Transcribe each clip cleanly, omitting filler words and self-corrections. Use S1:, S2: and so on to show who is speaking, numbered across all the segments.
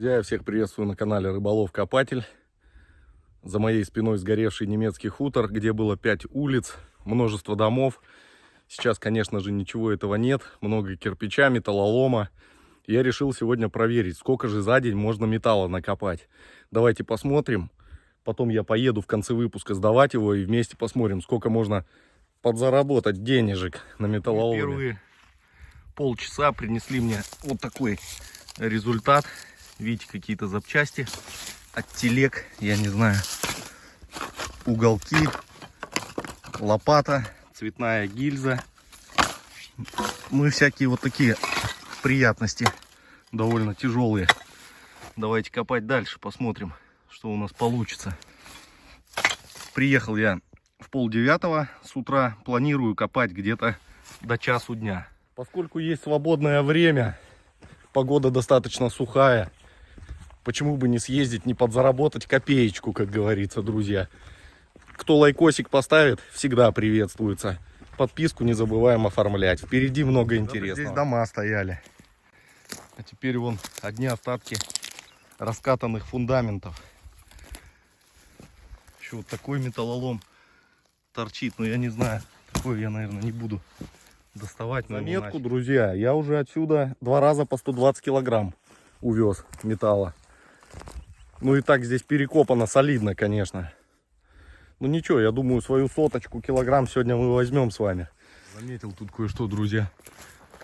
S1: Я всех приветствую на канале Рыболов Копатель. За моей спиной сгоревший немецкий хутор, где было 5 улиц, множество домов. Сейчас, конечно же, ничего этого нет. Много кирпича, металлолома. Я решил сегодня проверить, сколько же за день можно металла накопать. Давайте посмотрим. Потом я поеду в конце выпуска сдавать его и вместе посмотрим, сколько можно подзаработать денежек на металлоломе. Первые полчаса принесли мне вот такой результат. Видите, какие-то запчасти от телег, я не знаю, уголки, лопата, цветная гильза. Ну и всякие вот такие приятности, довольно тяжелые. Давайте копать дальше, посмотрим, что у нас получится. Приехал я в 8:30 с утра, планирую копать где-то до часу дня. Поскольку есть свободное время, погода достаточно сухая, почему бы не съездить, не подзаработать копеечку, как говорится, друзья. Кто лайкосик поставит, всегда приветствуется. Подписку не забываем оформлять. Впереди много интересного. Здесь дома стояли. А теперь вон одни остатки раскатанных фундаментов. Еще вот такой металлолом торчит. Но я не знаю, такой я, наверное, не буду доставать. Заметку, друзья, я уже отсюда 2 раза по 120 килограмм увез металла. Ну и так здесь перекопано солидно, конечно. Ну ничего, я думаю, свою 100 килограмм сегодня мы возьмем с вами. Заметил тут кое-что, друзья.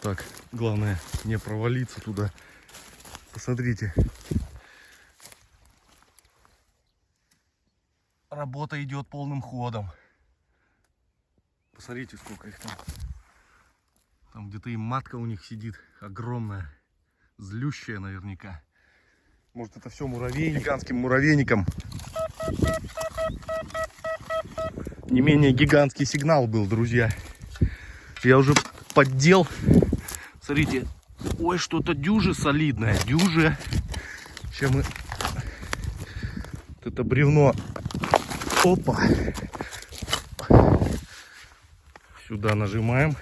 S1: Так, главное не провалиться туда. Посмотрите. Работа идет полным ходом. Посмотрите, сколько их там. Там где-то и матка у них сидит огромная. Злющая наверняка. Может, это все муравейник, гигантским муравейником. Не менее гигантский сигнал был, друзья. Я уже поддел. Смотрите. Ой, что-то дюже солидное. Дюже. Сейчас мы... Вот это бревно. Опа. Сюда нажимаем.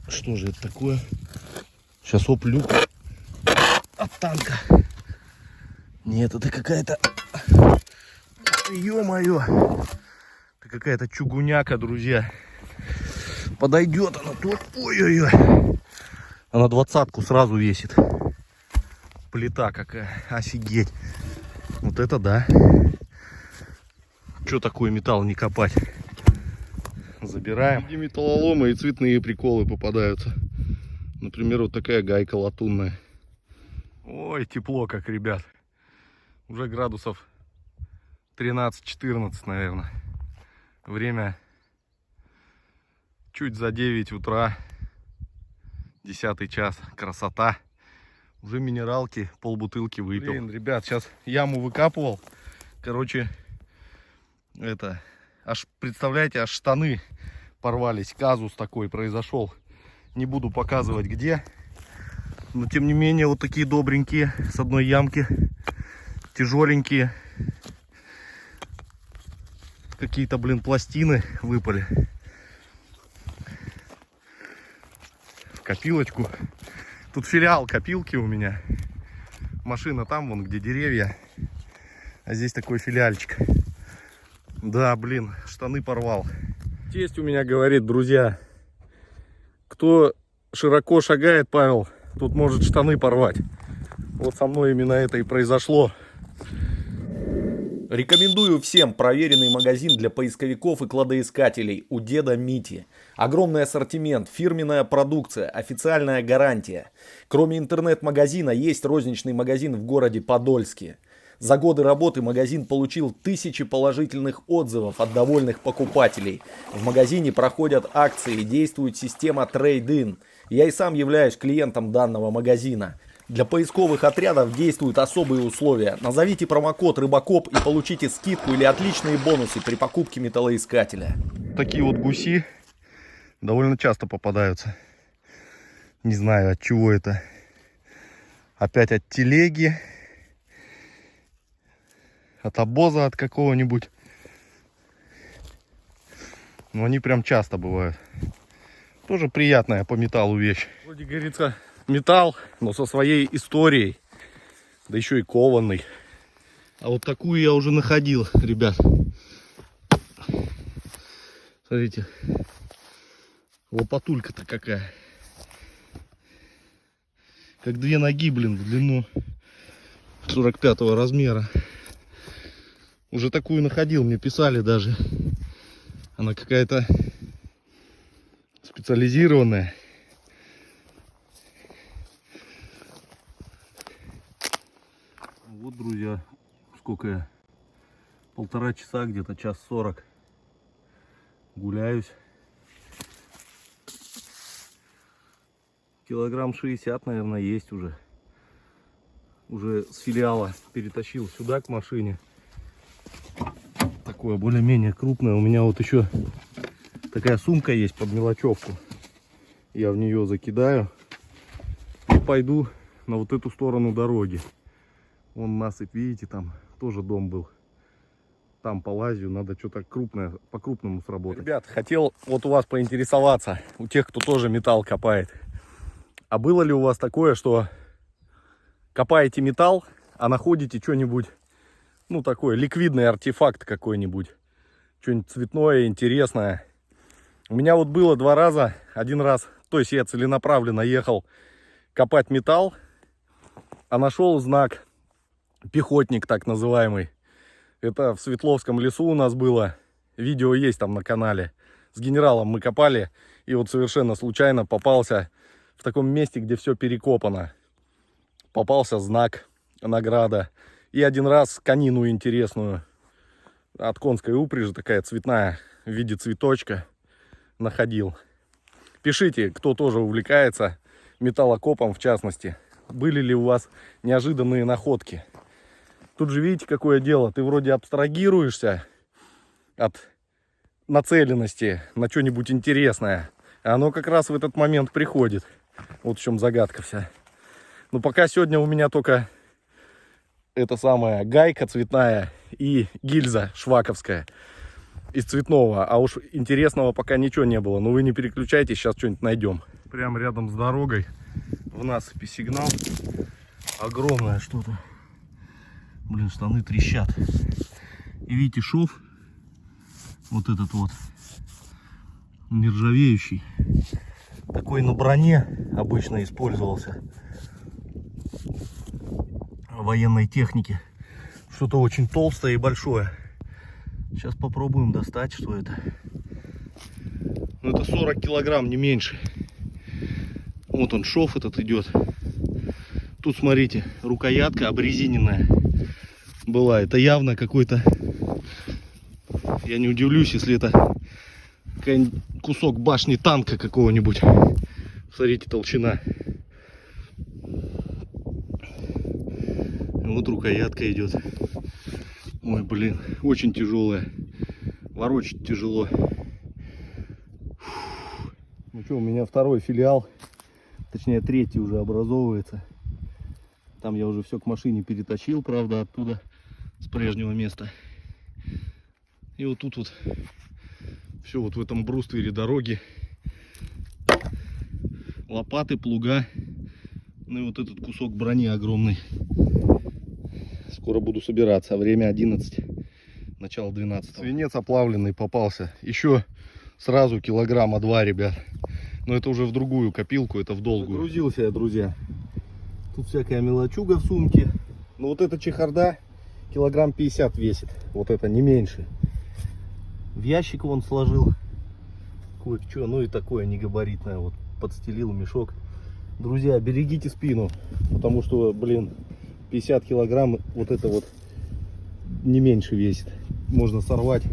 S1: Что же это такое? Сейчас оплю. От танка. Нет, это какая-то... Ё-моё! Это какая-то чугуняка, друзья. Подойдет она тут. Ой-ой-ой. Она 20-ку сразу весит. Плита какая. Офигеть. Вот это да. Что такое металл не копать? Забираем. Среди металлолома и цветные приколы попадаются. Например, вот такая гайка латунная. Ой, тепло как, ребят. Уже градусов 13-14, наверное. Время чуть за 9 утра. 10 час. Красота. Уже минералки, полбутылки выпил. Блин, ребят, сейчас яму выкапывал. Короче, это... Аж, представляете, аж штаны порвались. Казус такой произошел. Не буду показывать где. Но тем не менее, вот такие добренькие, с одной ямки. Тяжеленькие. Какие-то, блин, пластины выпали. В копилочку. Тут филиал копилки у меня. Машина там, вон, где деревья. А здесь такой филиальчик. Да, блин, штаны порвал. Тесть у меня говорит, друзья, кто широко шагает, Павел, тут может штаны порвать. Вот со мной именно это и произошло.
S2: Рекомендую всем проверенный магазин для поисковиков и кладоискателей у деда Мити. Огромный ассортимент, фирменная продукция, официальная гарантия. Кроме интернет-магазина есть розничный магазин в городе Подольске. За годы работы магазин получил тысячи положительных отзывов от довольных покупателей. В магазине проходят акции, действует система Trade-in. Я и сам являюсь клиентом данного магазина. Для поисковых отрядов действуют особые условия. Назовите промокод Рыбакоп и получите скидку или отличные бонусы при покупке металлоискателя.
S1: Такие вот гуси довольно часто попадаются. Не знаю, от чего это. Опять от телеги. От обоза от какого-нибудь. Но они прям часто бывают. Тоже приятная по металлу вещь. Вроде говорится, металл, но со своей историей.
S2: Да еще и кованный.
S1: А вот такую я уже находил, ребят. Смотрите. Лопатулька-то какая. Как 2 ноги, блин, в длину. 45 размера. Уже такую находил, мне писали даже. Она какая-то специализированная. Вот, друзья, сколько я, 1,5 часа, где-то 1:40 гуляюсь. Килограмм 60, наверное, есть уже. Уже с филиала перетащил сюда к машине. Такое более-менее крупное. У меня вот еще такая сумка есть под мелочевку. Я в нее закидаю и пойду на вот эту сторону дороги. Вон насыпь, видите, там тоже дом был. Там полазию, надо что-то крупное, по-крупному сработать.
S2: Ребят, хотел вот у вас поинтересоваться, у тех, кто тоже металл копает. А было ли у вас такое, что копаете металл, а находите что-нибудь, ну, такой ликвидный артефакт какой-нибудь, что-нибудь цветное, интересное? У меня вот было 2 раза. Один раз, то есть я целенаправленно ехал копать металл, а нашел знак пехотник, так называемый. Это в Светловском лесу у нас было. Видео есть там на канале. С генералом мы копали, и вот совершенно случайно попался в таком месте, где все перекопано. Попался знак, награда. И один раз конину интересную от конской упряжи, такая цветная, в виде цветочка, находил. Пишите, кто тоже увлекается металлокопом, в частности. Были ли у вас неожиданные находки? Тут же видите, какое дело. Ты вроде абстрагируешься от нацеленности на что-нибудь интересное. А оно как раз в этот момент приходит. Вот в чем загадка вся. Но пока сегодня у меня только эта самая гайка цветная и гильза шваковская из цветного. А уж интересного пока ничего не было. Но вы не переключайтесь, сейчас что-нибудь найдем. Прямо рядом с дорогой в насыпи сигнал. Огромное что-то. Блин, штаны трещат. И видите, шов. Вот этот вот. Нержавеющий. Такой на броне обычно использовался. В военной технике. Что-то очень толстое и большое. Сейчас попробуем достать, что это. Ну, это 40 килограмм, не меньше. Вот он, шов этот идет. Тут, смотрите, рукоятка обрезиненная была. Это явно какой-то... Я не удивлюсь, если это кусок башни танка какого-нибудь. Смотрите, толщина. Вот рукоятка идет. Ой, блин, очень тяжелая. Ворочать тяжело. Ну что, у меня второй филиал. Точнее, 3-й уже образовывается. Там я уже все к машине перетащил, правда, оттуда, с прежнего места. И вот тут вот все вот в этом бруствере дороги. Лопаты, плуга. Ну и вот этот кусок брони огромный. Скоро буду собираться. А время 11. Начало 12. Свинец оплавленный попался. Еще сразу 2 килограмма, ребят. Но это уже в другую копилку, это в долгую. Загрузился я, друзья. Тут всякая мелочуга в сумке. Но вот эта чехарда килограмм 50 весит. Вот это не меньше. В ящик вон сложил кое-что. Ну и такое негабаритное. Вот подстелил мешок. Друзья, берегите спину. Потому что, блин, 50 килограмм вот это вот не меньше весит. Можно сорвать,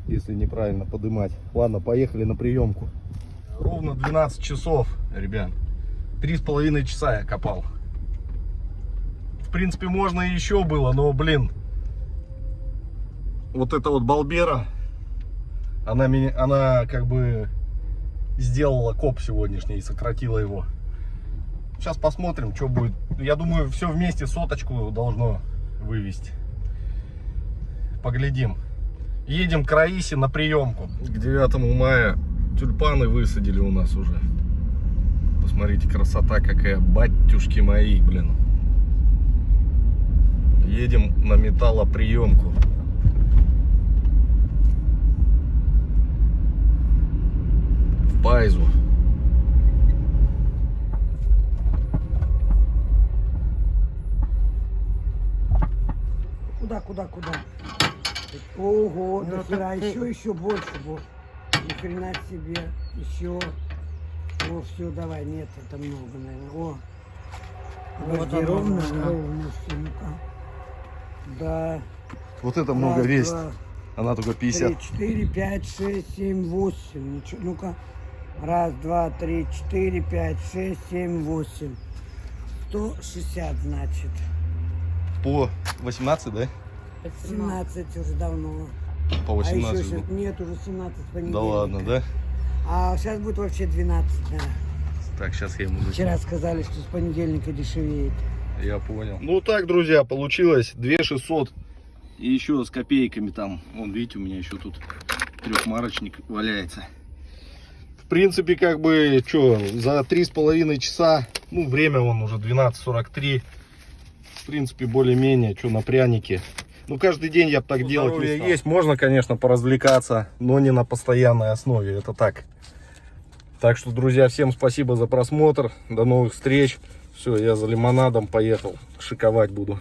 S2: если неправильно подымать. Ладно, поехали на приемку. Ровно 12 часов, ребят. 3,5 часа я копал. В принципе, можно и еще было, но, блин, вот эта вот балбера, она как бы сделала коп сегодняшний и сократила его. Сейчас посмотрим, что будет. Я думаю, все вместе 100 должно вывести. Поглядим. Едем к Раисе на приемку. К 9 мая тюльпаны высадили у нас уже. Посмотрите, красота какая, батюшки мои, блин.
S1: едем на металлоприемку. В Пайзу.
S3: Куда? Ого, до хера, еще больше было. Ни хрена себе, еще. О, все, давай, нет, это много, наверное. О,
S4: Вот
S3: подожди,
S4: оно,
S3: ровно,
S4: да.
S3: ровно все, ну-ка. Да.
S1: Вот это много
S3: Раз,
S1: весит.
S3: два,
S1: Она только 50.
S3: 3, 4, 5, 6, 7, 8. Ничего, ну-ка. Раз, два, три, 4, 5, 6, 7, 8. 160, значит.
S1: По 18, да?
S3: 17 уже давно.
S1: По
S3: А еще
S1: 18.
S3: сейчас,
S1: был.
S3: нет, уже 17 с понедельника.
S1: Да ладно, да?
S3: А сейчас будет вообще 12, да.
S1: Так, сейчас я ему закину.
S3: Вчера сказали, что с понедельника дешевеет.
S1: Я понял. Ну так, друзья, получилось 2600. И еще с копейками там. Вон, видите, у меня еще тут трехмарочник валяется. В принципе, как бы, что, за 3,5 часа, ну, время вон уже 12:43. В принципе, более-менее, что, на прянике. Ну, каждый день я бы так делать не стал. Есть, можно, конечно, поразвлекаться, но не на постоянной основе, это так. Так что, друзья, всем спасибо за просмотр, до новых встреч. Все, я за лимонадом поехал, шиковать буду.